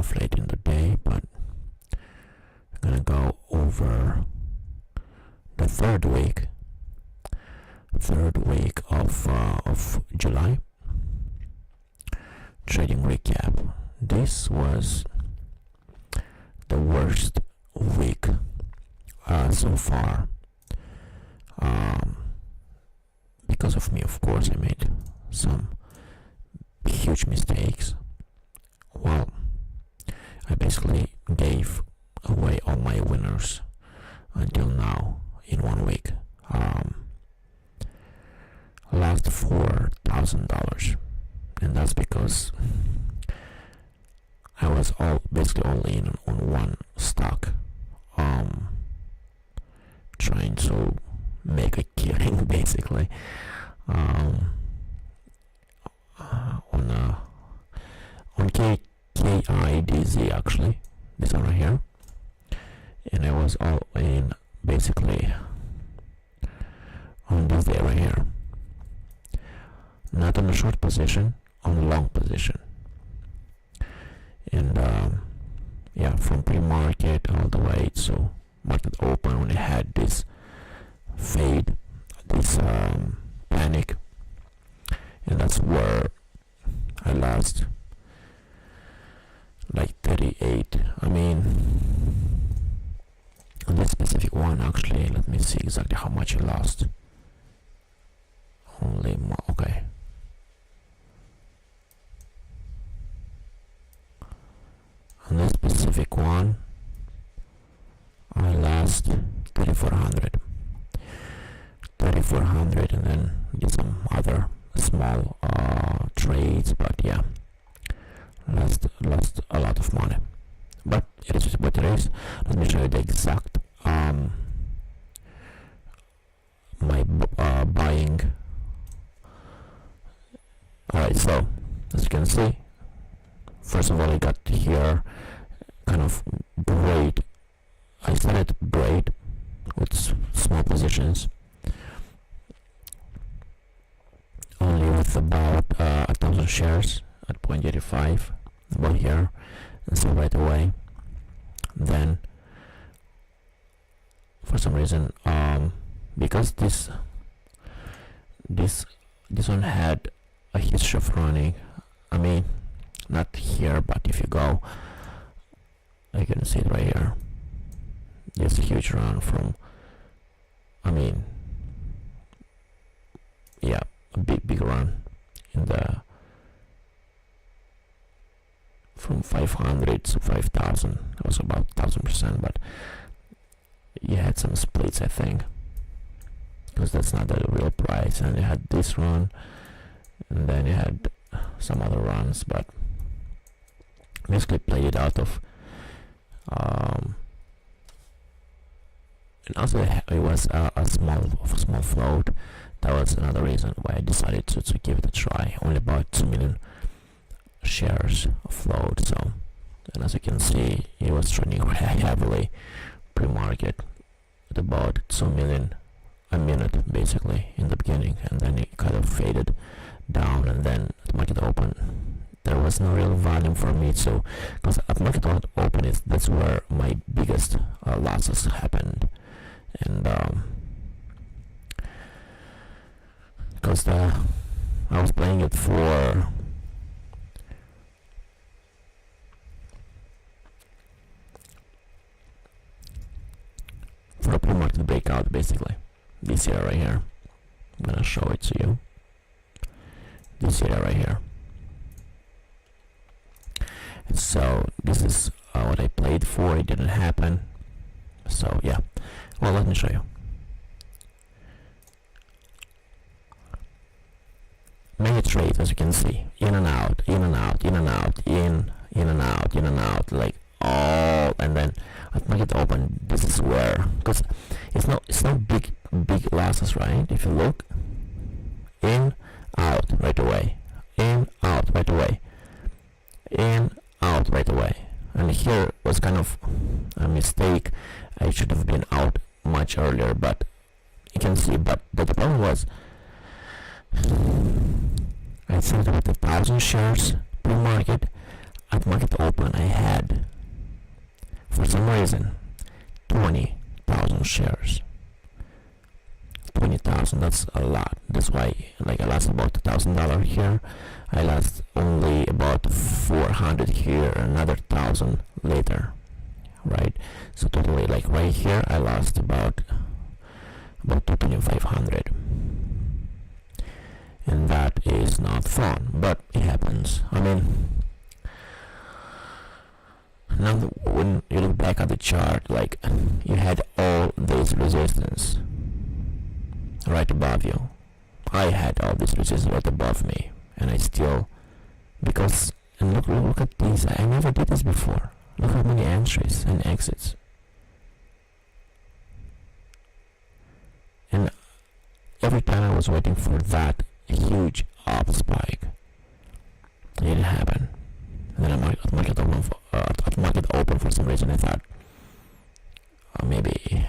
of late in the day, but I'm gonna go over the third week of July trading recap. This was the worst week so far. Because of me, of course, I made some huge mistakes. Well, I basically gave away all my winners until now in 1 week. Lost $4,000, and that's because I was basically all in on one stock, trying to make a killing basically on KIDZ, actually, this one right here, and I was all in basically on this day right here, not on a short position, on a long position. And yeah, from pre-market all the way to market open, when I had this fade, this panic, and that's where I lost like 38. I mean, on this specific one, actually, let me see exactly how much I lost. Only more, okay. On this specific one, I lost 3,400, and then did some other small trades, but yeah, lost a lot of money. But it is what it is. Let me show you the exact my buying. Alright, so as you can see, first of all, I got here kind of great. I started great with small positions, only with about 1,000 shares at 0.85, about here, and so right away. Then for some reason, because this one had a history of running, I mean, not here, but if you go, you can see it right here. There's a huge run from, I mean, yeah, a big run in the from 500 to 5,000. It was about 1,000%, but you had some splits, I think, because that's not the real price. And you had this run, and then you had some other runs, but basically played it out of and also it was a small float. That was another reason why I decided to give it a try. Only about 2 million shares of float. So, and as you can see, it was trading heavily pre-market at about 2 million a minute basically in the beginning, and then it kind of faded down, and then at market open there was no real volume for me to, because at market open that's where my biggest losses happened. And because I was playing it for a pre-market breakout, basically this area right here. I'm gonna show it to you. This area right here. So this is what I played for. It didn't happen. So yeah, well, let me show you. Many trades, as you can see, in and out, in and out, in and out, in and out, in and out, like all. And then at market open, this is where, because it's not big losses, right? If you look, in, out right away, in, out right away, in, out right away. And here was kind of a mistake. I should have been out much earlier, but you can see. But the problem was, I started with 1,000 shares per market. At at market open, I had, for some reason, 20,000 shares. 20,000, that's a lot. That's why, like, I lost about $1,000 here. I lost only about 400 here, another 1,000 later, right? So totally, like right here, I lost about 2,500, and that is not fun, but it happens. I mean, now when you look back at the chart, like, you had all this resistance right above you. I had all this resistance right above me, and I still, because, and look at this, I never did this before. Look how many entries and exits. And every time I was waiting for that huge up spike, it didn't happen. And then at market open, for some reason I thought maybe it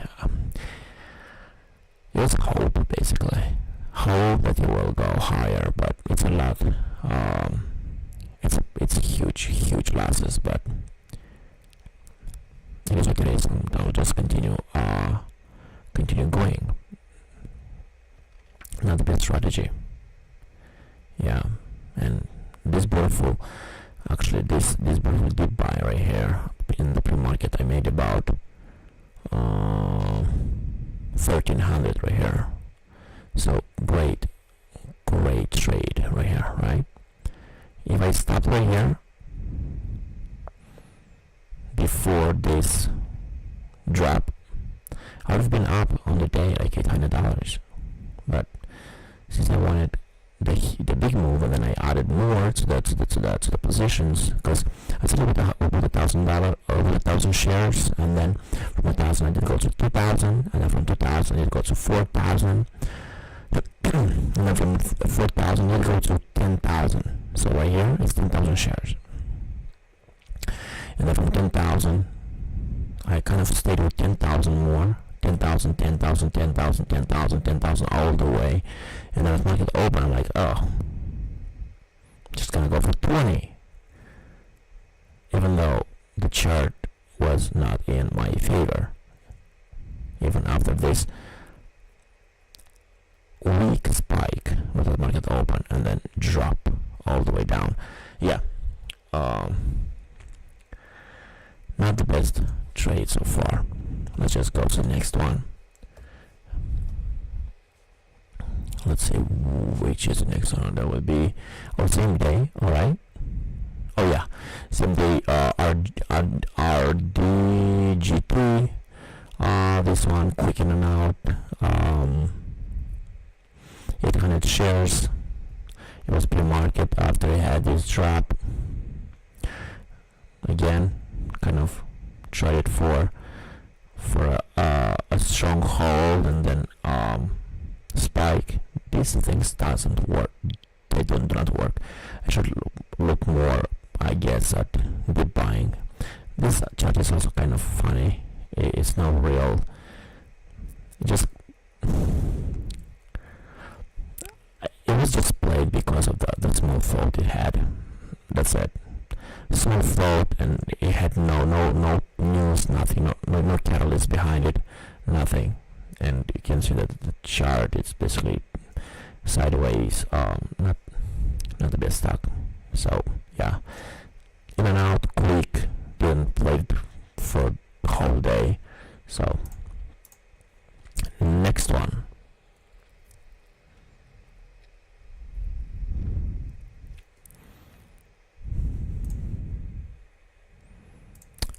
was hope, basically. Hope that it will go higher, but it's a lot. It's huge losses, but it is what it is. I'll just continue going. Not the best strategy. Yeah, and this beautiful, actually this beautiful deep buy right here in the pre-market, I made about 1,300 right here. So great trade right here, right? If I stop right here before this drop, I would have been up on the day like $800, but since I wanted the big move, and then I added more to the positions, because I started with $1,000 or with 1,000 shares, and then from 1,000 I did go to 2,000, and then from 2,000 it go to 4,000, and then from 4,000 it go to 10,000. So right here it's 10,000 shares, and then from 10,000 I kind of stayed with 10,000 more. 10,000, 10,000, 10,000, 10,000, 10,000 all the way, and then at market open, I'm like, oh, just gonna go for 20, even though the chart was not in my favor. Even after this weak spike with the market open and then drop all the way down, yeah, not the best trade so far. Let's just go to the next one. Let's see which is the next one. That would be same day. All right. Oh yeah, same day. RDGT. This one quick in and out. 800 shares. It was pre-market after it had this drop. Again, kind of tried it for a strong hold, and then spike. These things doesn't work. They do not work. I should look more, I guess, at deep buying. This chart is also kind of funny. It's not real. It was just played because of the small float it had. That's it. Small float, and it had no news, nothing, no catalyst behind it, nothing. And you can see that the chart is basically sideways, not the best stock. So yeah, in and out, quick, didn't play for the whole day. So next one.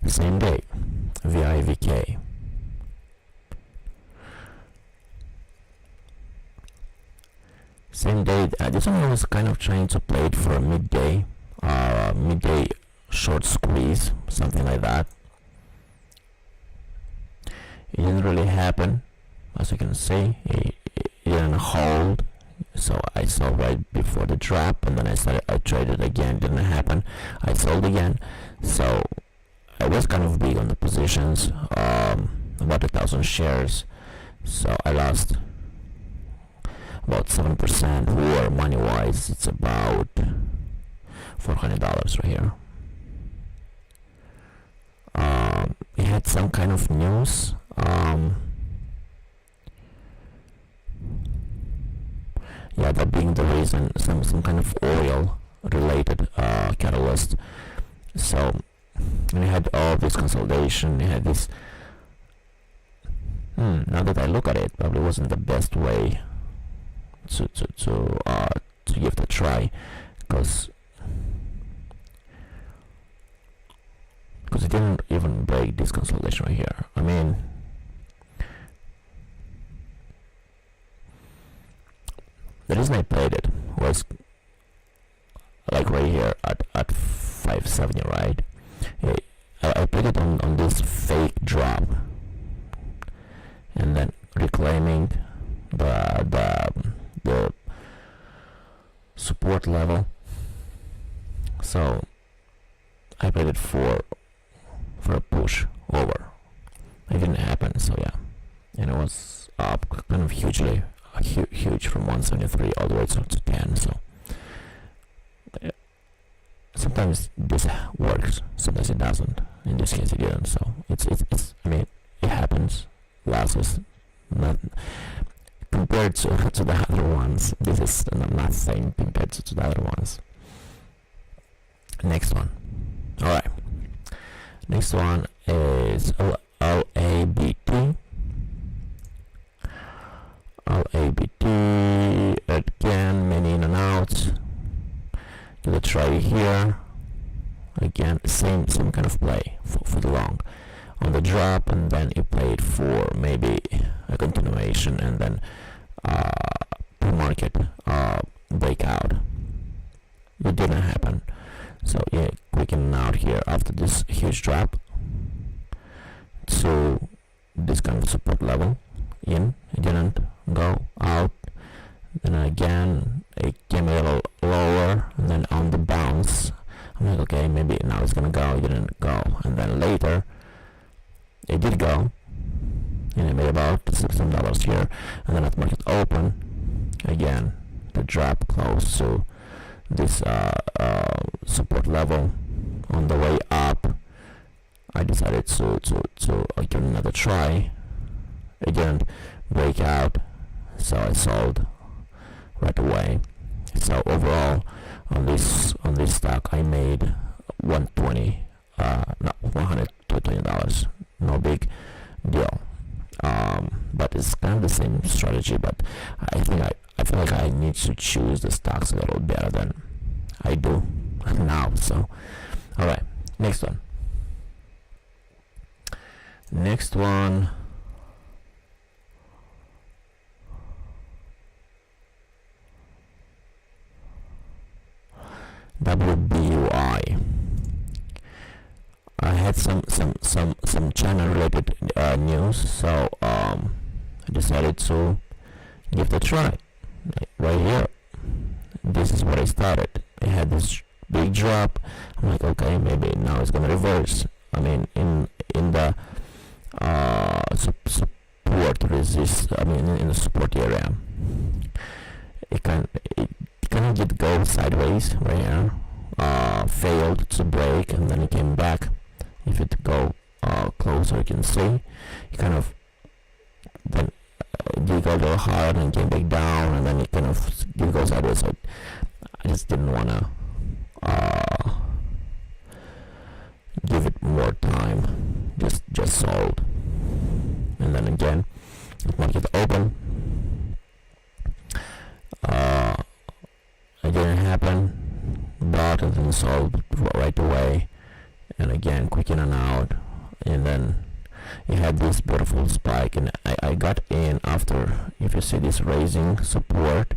Same day, VIVK. Same day. This one I was kind of trying to play it for a midday short squeeze, something like that. It didn't really happen, as you can see. It didn't hold. So I sold right before the drop, and then I traded again. Didn't happen. I sold again. So I was kind of big on the positions, about 1,000 shares, so I lost about 7%, or money-wise, it's about $400 right here. had some kind of news. Yeah, that being the reason, some kind of oil related catalyst. So we had all this consolidation. We had this. Now that I look at it, probably wasn't the best way to give it a try, because it didn't even break this consolidation right here. I mean, the reason I played it was like right here at 570, right? I played it on this fake drop, and then reclaiming the support level. So I played it for a push over. It didn't happen, so yeah, and it was up kind of hugely, huge from 173 all the way to 10. So sometimes this works, sometimes it doesn't. In this case, it didn't. So it's I mean, it happens. Losses, not compared to the other ones. This is nothing compared to the other ones. Next one. All right. Next one is LABT. LABT again, many in and out. Give a try here. Again, same kind of play for the long. On the drop, and then you played for maybe a continuation, and then pre-market breakout. It didn't happen, so yeah, quickening out here after this huge drop to this kind of support level. It didn't go out, then again it came a little lower, and then on the bounce I'm like, okay, maybe now it's gonna go. It didn't go, and then later it did go, and it made about $16 here, and then at market open, again, the drop close to this support level. On the way up, I decided to give it another try. It didn't break out, so I sold right away. So overall, on this stock, I made $120. No big deal, but it's kind of the same strategy. But I feel like I need to choose the stocks a little better than I do now. So, all right, next one. WBUI. I had some China related news, so I decided to give it a try. Right here, this is what I started. I had this big drop. I'm like, okay, maybe now it's gonna reverse. I mean, in the support resist. I mean, in the support area, it kind of did go sideways right here. Failed to break, and then it came back. If it go closer, you can see it kind of then did go a little hard and came back down, and then it kind of did go sideways. So I just didn't wanna give it more time. Just sold, and then again, market open. It didn't happen. Bought and then sold right away, and again quick in and out, and then you had this beautiful spike, and I got in after. If you see this raising support,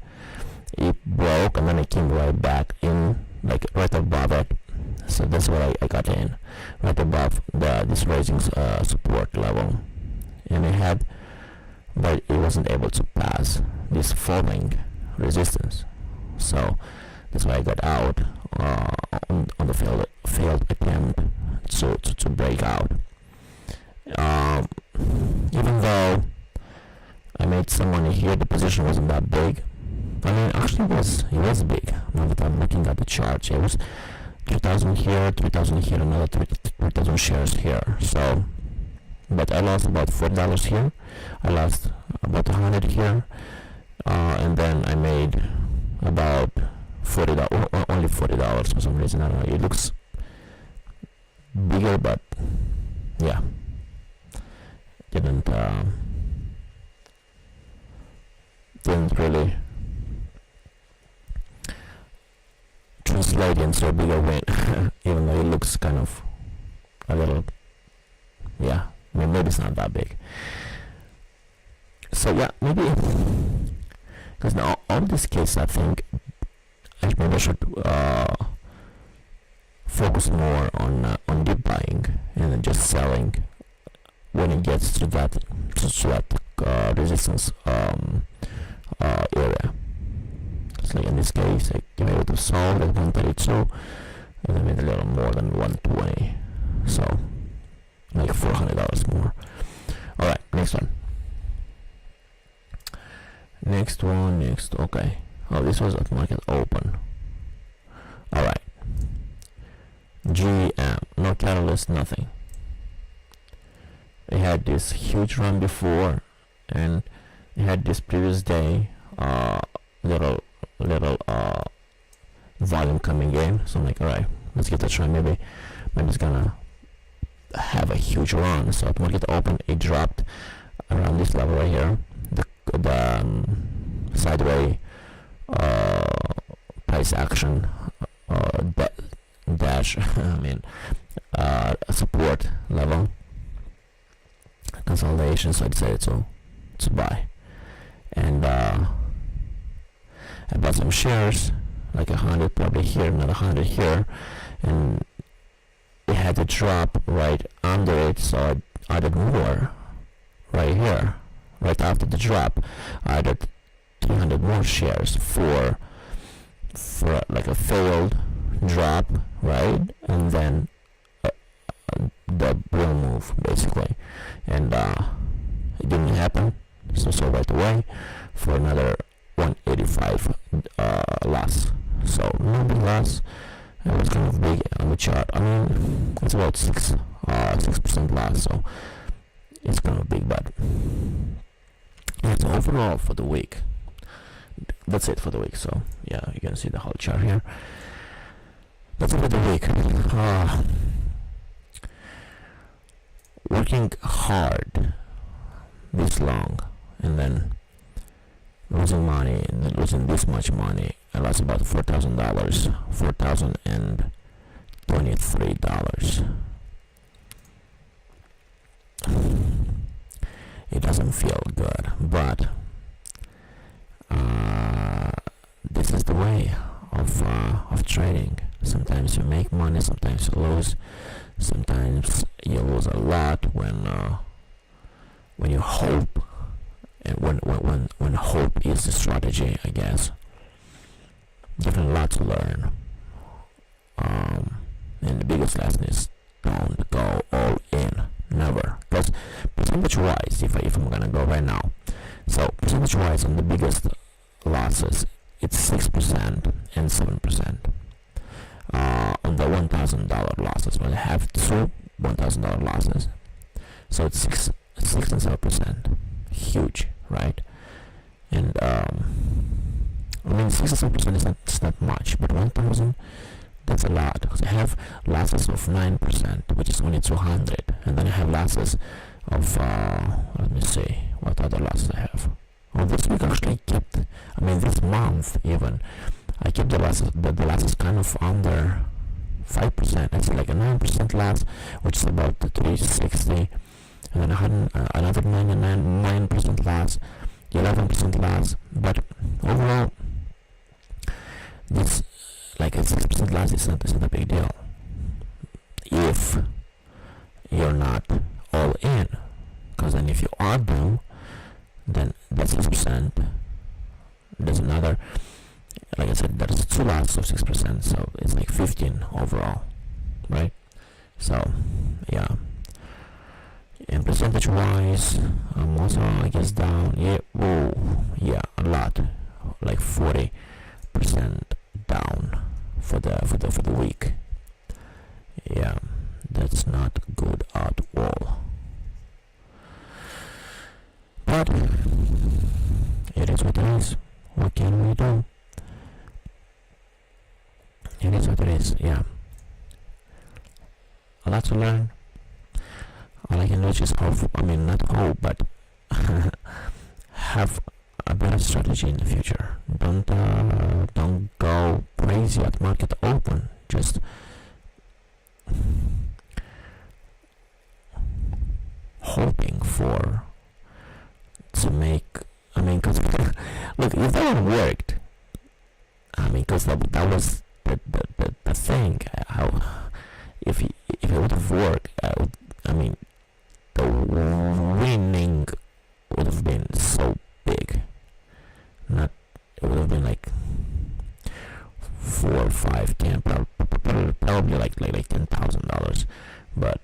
it broke, and then it came right back in, like right above it. So that's what I got in, right above this raising support level, and it had, but it wasn't able to pass this falling resistance. So that's why I got out on the failed attempt to break out. Even though I made some money here, the position wasn't that big. I mean, actually it was big. Now that I'm looking at the chart, it was 3,000 here, 3,000 here, another 3,000 shares here. So but I lost about $4 here. I lost about 100 here, and then I made about $40, only $40 for some reason. I don't know. It looks bigger, but yeah, didn't really translate into a bigger win, even though it looks kind of a little, yeah, I mean, maybe it's not that big. So yeah, maybe because now on this case, I think maybe I should focus more on deep buying and then just selling when it gets to that resistance area. It's like in this case, I came able to solve at 132, and I made a little more than 120, so like $400 more. All right, next one. Okay. Oh, this was at market open. All right. GM, no catalyst, nothing. It had this huge run before, and it had this previous day little volume coming in. So I'm like, all right, let's give it a try. Maybe it's gonna have a huge run. So at market open, it dropped around this level right here. The sideways price action dash support level consolidation, so I'd say to buy. And I bought some shares, like 100 probably here, another 100 here, and it had to drop right under it, so I added more right here. Right after the drop, I added 300 more shares for like a failed drop, right? And then the bull move basically, and it didn't happen. So right away for another 185 loss. So no big loss. It was kind of big on the chart. I mean, it's about 6% loss, so it's kind of big, but yeah, so overall for the week, that's it for the week. So yeah, you can see the whole chart here. That's it for the week. Working hard this long and then losing money and then losing this much money. I lost about $4,000, $4,023. It doesn't feel good, but this is the way of trading. Sometimes you make money, sometimes you lose. Sometimes you lose a lot when you hope, and when hope is the strategy, I guess. Definitely a lot to learn. And the biggest lesson is don't go all in, never. Because percentage-wise, if I'm gonna go right now, so percentage-wise on the biggest losses, it's 6% and 7%. On the $1,000 losses, when I have two $1,000 losses, so it's 6 and 7%, huge, right? And I mean 6 and 7% is not much, but 1,000, that's a lot. Because I have losses of 9%, which is only 200, and then I have losses of let me see what other losses I have. Well, this week actually kept, I mean this month even, I kept the losses kind of under 5%. It's like a 9% loss, which is about 360, and then I had another 9% loss, 11% loss. But overall, this like a 6% loss is not a big deal if you're not all in. Because then if you are them, then that's 6%. There's another, like I said, there's two lots of 6%, so it's like 15 overall, right? So yeah, and percentage wise, I'm also, I guess, down. Yeah, whoa, yeah, a lot, like 40% down for the week. Yeah, that's not good at all. it is what it is. Yeah, a lot to learn. All I can do is just hope. I mean, not hope, but have a better strategy in the future. Don't go crazy at market open. Just hoping for to make. I mean, cause look, if that one worked, I mean, cause that was the thing. How if it would have worked, I mean, the winning would have been so big. Not, it would have been like 4, 5, 10, probably like $10,000. But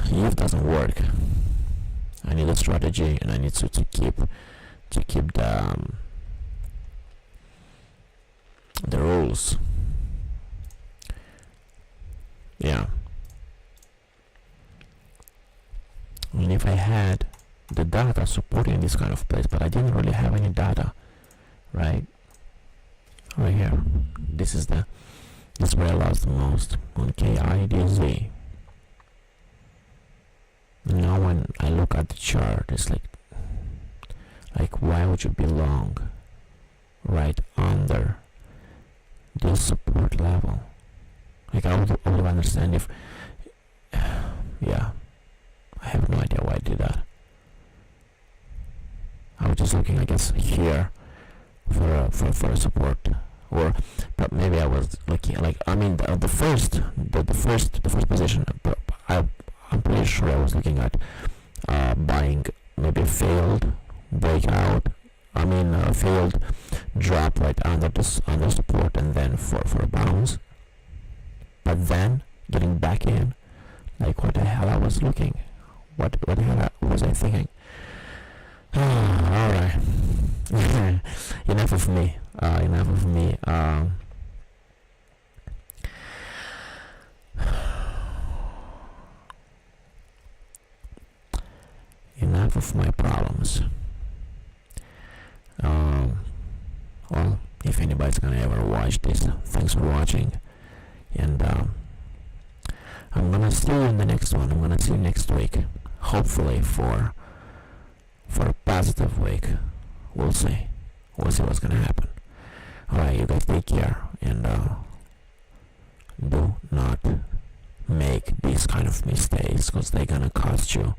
if doesn't work, I need a strategy, and I need to keep the rules. Yeah. I mean, if I had the data supporting this kind of place, but I didn't really have any data, right? Right here. This is where I lost the most on KIDZ. Now when I look at the chart, it's like why would you be long right under this support level? Like I would understand if yeah, I have no idea why I did that. I was just looking, I guess, here for a support, or but maybe I was looking like, I mean, the first position. But I'm pretty sure I was looking at buying maybe a failed breakout. I mean, a failed drop right under support, and then for a bounce. But then getting back in, like what the hell I was looking, what the hell was I thinking? All right. Enough of me. Enough of me. Enough of my problems. Well, if anybody's gonna ever watch this, thanks for watching, and I'm gonna see you in the next one. I'm gonna see you next week, hopefully for a positive week. We'll see what's gonna happen. Alright, you guys take care, and do not make these kind of mistakes, because they're gonna cost you